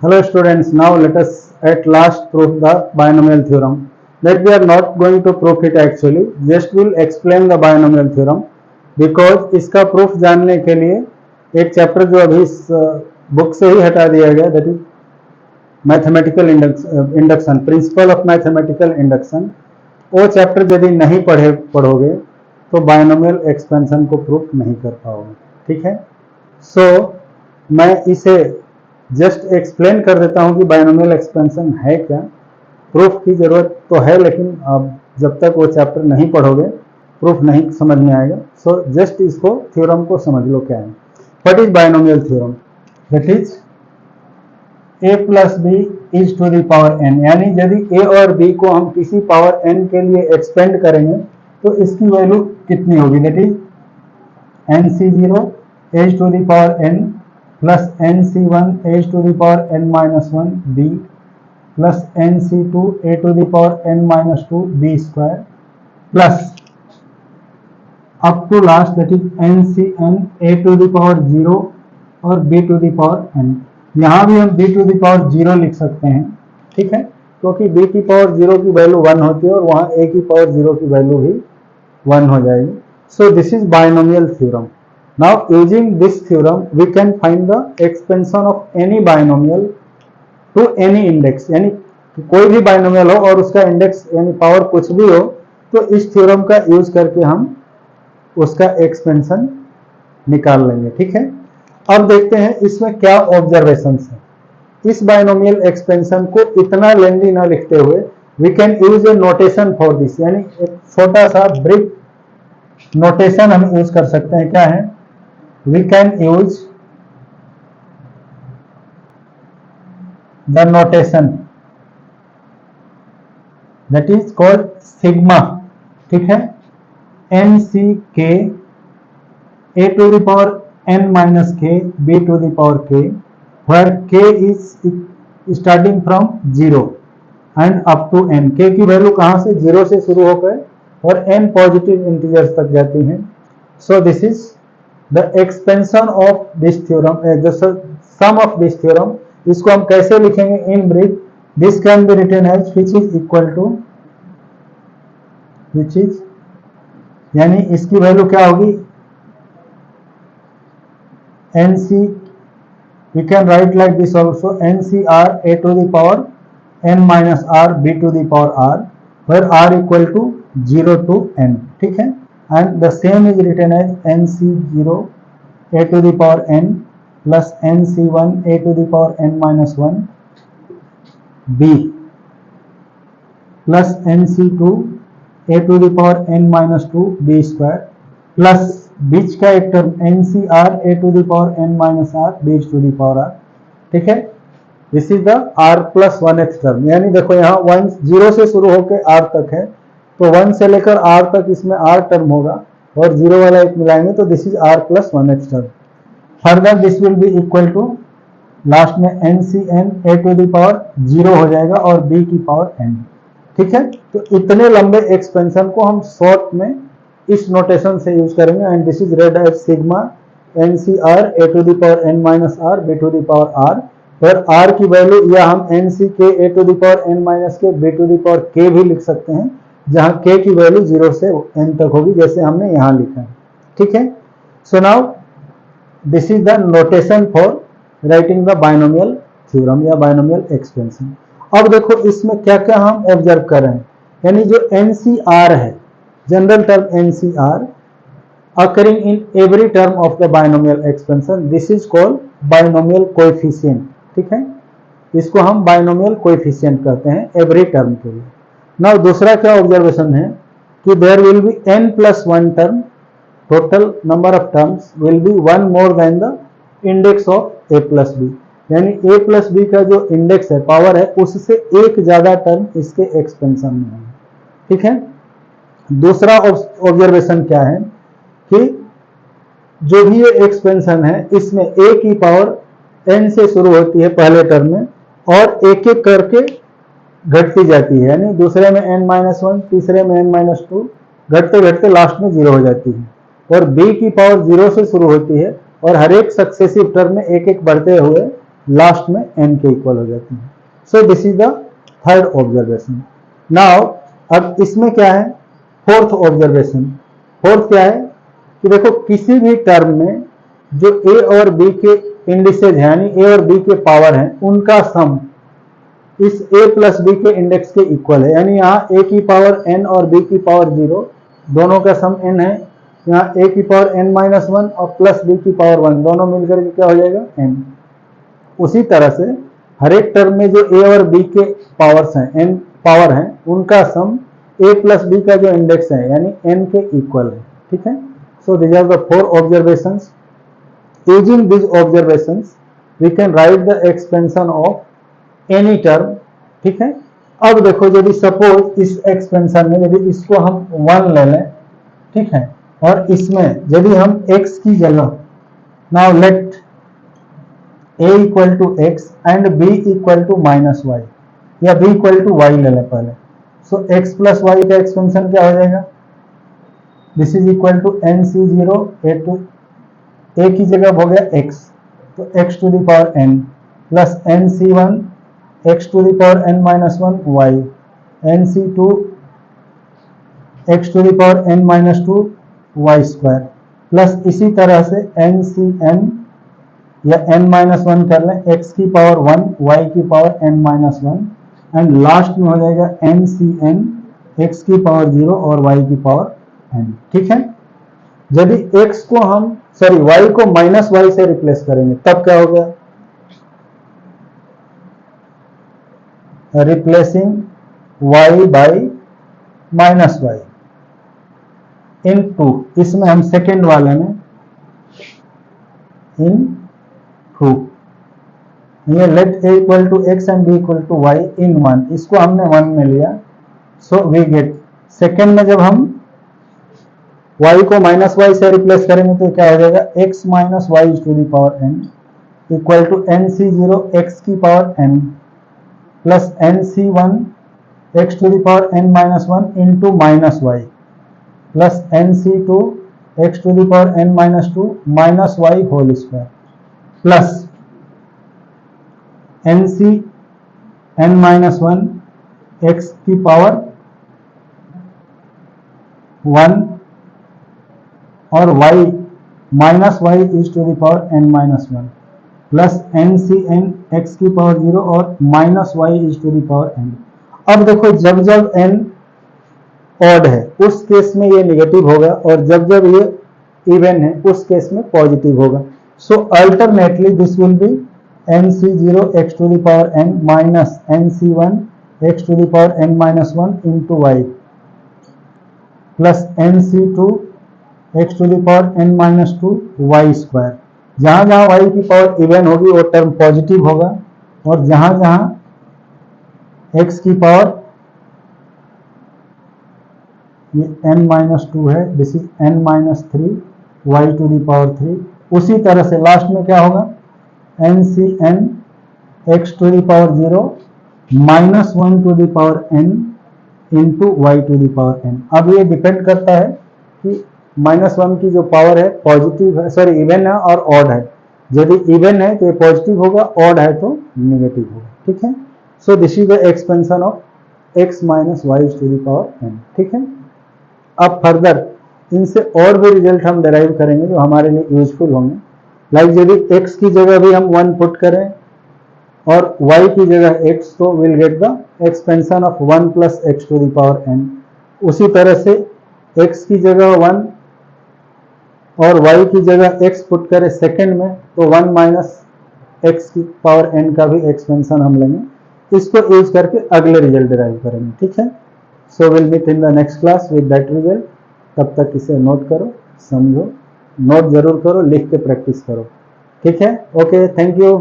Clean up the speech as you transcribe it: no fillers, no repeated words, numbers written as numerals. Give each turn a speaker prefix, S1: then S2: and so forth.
S1: Hello students, now let us at last prove the binomial theorem. That we are not going to prove it actually, just will explain the binomial theorem because इसका proof जानने के लिए एक chapter जो अभी इस book से ही हटा दिया गया, that is mathematical induction, principle of mathematical induction, वो चैप्टर यदि नहीं पढ़ोगे तो बायनोमियल एक्सपेंशन को प्रूफ नहीं कर पाओगे. ठीक है, सो मैं इसे जस्ट एक्सप्लेन कर देता हूं कि बायनोमियल एक्सपेंशन है क्या. प्रूफ की जरूरत तो है, लेकिन अब जब तक वो चैप्टर नहीं पढ़ोगे प्रूफ नहीं समझ में आएगा. सो जस्ट इसको थ्योरम को समझ लो क्या है. What is binomial theorem? That is a plus B is to the power n, यानी यदि a और b को हम किसी पावर n के लिए एक्सपेंड करेंगे तो इसकी वैल्यू कितनी होगी? That is nc0 a to the power n plus nc1 a to the power n minus 1 b plus nc2 a to the power n minus 2 b square plus up to last that is ncn a to the power 0 और b to the power n. यहाँ भी हम b to the power 0 लिख सकते हैं, ठीक है, क्योंकि b की पावर 0 की वैल्यू 1 होती है और वहाँ a की पावर 0 की वैल्यू भी 1 हो जाएगी. So this is binomial theorem. Now using this theorem we can find the expansion of any binomial to any index, यानी कोई भी बायनोमियल हो और उसका इंडेक्स यानी पावर कुछ भी हो तो इस थ्योरम का यूज करके हम उसका एक्सपेंशन निकाल लेंगे. ठीक है, अब देखते हैं इसमें क्या ऑब्जर्वेशंस है. इस बायनोमियल एक्सपेंशन को इतना लेंदी ना लिखते हुए we can use a notation for this, यानी एक छोटा सा ब्रीफ नोटेशन हम यूज कर सकते हैं. क्या है? We can use the notation that is called sigma. ठीक है, N C K A to the power n minus k b to the power k, where k is starting from 0 and up to n. k की value कहाँ से? 0 से शुरू होकर और n positive integers तक जाती हैं. So this is the expansion of this theorem, the sum of this theorem. इसको हम कैसे लिखेंगे in brief? This can be written as which is equal to which is, यानी इसकी वैल्यू क्या होगी? nc, we can write like this also, ncr a to the power n minus r b to the power r, where r equal to 0 to n. ठीक है, and the same is written as nc0 a to the power n plus nc1 a to the power n minus 1 b plus nc2 a to the power n minus 2 b square plus बीच का एक term ncr a to the power n minus r b to the power r. ठीक है, this is the r plus 1x term. यानी देखो यहाँ 1 0 से शुरू होकर r तक है, तो 1 से लेकर r तक इसमें r टर्म होगा और 0 वाला एक मिलाएंगे तो this is r plus 1x term. Further this will be equal to last में ncn a to the power 0 हो जाएगा और b की पावर n. ठीक है, तो इतने लंबे एक्सपेंशन को हम शॉर्ट में इस नोटेशन से यूज करेंगे and this is read as sigma ncr a to the power n minus r b to the power r, और r की वैल्यू या हम nck a to the power n minus k b to the power k भी लिख सकते हैं, जहां k की वैल्यू 0 से n तक होगी जैसे हमने यहां लिखा है. ठीक है, so now this is the notation for writing the binomial theorem या बायनोमियल एक्सपेंशन. अब देखो इसमें क्या क्या हम ऑब्जर्व कर रहे हैं, यानी जो ncr है, general term NCR occurring in every term of the binomial expansion, this is called binomial coefficient. ठीक है, इसको हम binomial coefficient कहते हैं every term के लिए. Now दूसरा क्या ऑब्जर्वेशन है कि there will be n plus 1 term, total number of terms will be 1 more than the index of a plus b, यानी a plus b का जो इंडेक्स है, पावर है, उससे एक ज्यादा टर्म इसके एक्सपेंशन में है. ठीक है, दूसरा ऑब्जर्वेशन क्या है कि जो भी ये एक्सपेंशन है इसमें a की पावर n से शुरू होती है पहले टर्म में और एक एक करके घटती जाती है, यानी दूसरे में n-1, तीसरे में n-2, घटते घटते लास्ट में 0 हो जाती है. और b की पावर 0 से शुरू होती है और हर एक सक्सेसिव टर्म में एक एक बढ़ते हुए लास्ट में n के इक्वल हो जाती हैं। So this is the third observation. Now अब इसमें क्या है, फोर्थ ऑब्जर्वेशन। फोर्थ क्या है कि देखो किसी भी टर्म में जो a और b के इंडिसेज हैं यानी a और b के पावर हैं उनका सम इस a प्लस b के इंडेक्स के इक्वल है। यानी यहाँ a की पावर n और b की पावर 0 दोनों का सम n है। यहाँ a की पावर n माइनस 1 और प्लस b की पावर 1 दोनों मिलकर के क्या हो जाएगा n। उसी तरह से हर एक टर्म में जो a और b के पावर्स हैं n पावर हैं उनका सम a प्लस b का जो इंडेक्स है यानी n के इक्वल है। ठीक है। सो these are the four observations. Using these observations we can write the expansion of any term. ठीक है। अब देखो यदि सपोज इस एक्सपेंशन में यदि इसको हम 1 ले लें, ठीक है, और इसमें यदि हम x की जगह now let a equal to X and b equal to minus Y या b इक्वल टू वाई ले लें पहले। सो x प्लस वाई का एक्सपेंशन क्या हो जाएगा, this is equal to N C zero A to A की जगह हो गया x तो x to the power n plus N C one X to the power n minus 1 Y N C two X to the power n minus 2 Y square plus इसी तरह से n सी n या n minus 1 कर लें x की power 1 y की power n minus 1 and last में हो जाएगा एन सी एन x की पावर 0 और y की पावर n। ठीक है। यदि x को हम y को माइनस वाई से रिप्लेस करेंगे तब क्या हो गया, replacing y by minus Y in two, इसमें हम सेकेंड वाले में इन टू ये let a equal to X and b equal to Y in 1, इसको हमने 1 में लिया। सो वी गेट सेकेंड में जब हम y को माइनस वाई से रिप्लेस करेंगे तो क्या हो जाएगा x minus Y to the power n equal to N C zero X की power n plus N C one X to the power n minus 1 into minus Y plus N C two X to the power n minus 2 minus Y whole square plus N C N minus 1 X की power 1 और y minus Y is to the power n minus 1 plus N C n x की power 0 और minus Y is to the power n। अब देखो जब जब n odd है उस केस में ये निगेटिव होगा और जब जब ये इवन है उस केस में पॉजिटिव होगा। So alternately this will be N C zero X to the power n minus N C one X to the power n minus 1 into Y plus N C two X to the power n minus 2 Y square. जहां जहां y की power even होगी वो term positive होगा और जहां जहां x की पावर ये n माइनस 2 है this is n minus 3 y to the power 3। उसी तरह से लास्ट में क्या होगा n C n x to the power 0 minus 1 to the power n into y to the power n। अब ये डिपेंड करता है कि माइनस 1 की जो पावर है पॉजिटिव है इवन है और ऑड है। यदि इवन है तो ये पॉजिटिव होगा, ऑड है तो नेगेटिव होगा। ठीक है। So this is the expansion of x minus Y to the power n। ठीक है। अब फर्दर इनसे और भी रिजल्ट हम डेराइव करेंगे जो हमारे लिए यूजफुल होंगे। लाइक यदि x की जगह भी हम 1 पुट करें और y की जगह x तो will get the expansion of 1 plus x to the power n। उसी तरह से x की जगह 1 और y की जगह x पुट करें सेकेंड में तो 1 माइनस एक्स की पावर n का भी एक्सपेंशन हम लेंगे। इसको यूज करके अगले रिजल्ट डिराइव करेंगे। ठीक है। So will meet in the next class with that result. तब तक इसे नोट करो, समझो, नोट जरूर करो, लिख के प्रैक्टिस करो। ठीक है। Okay, thank you.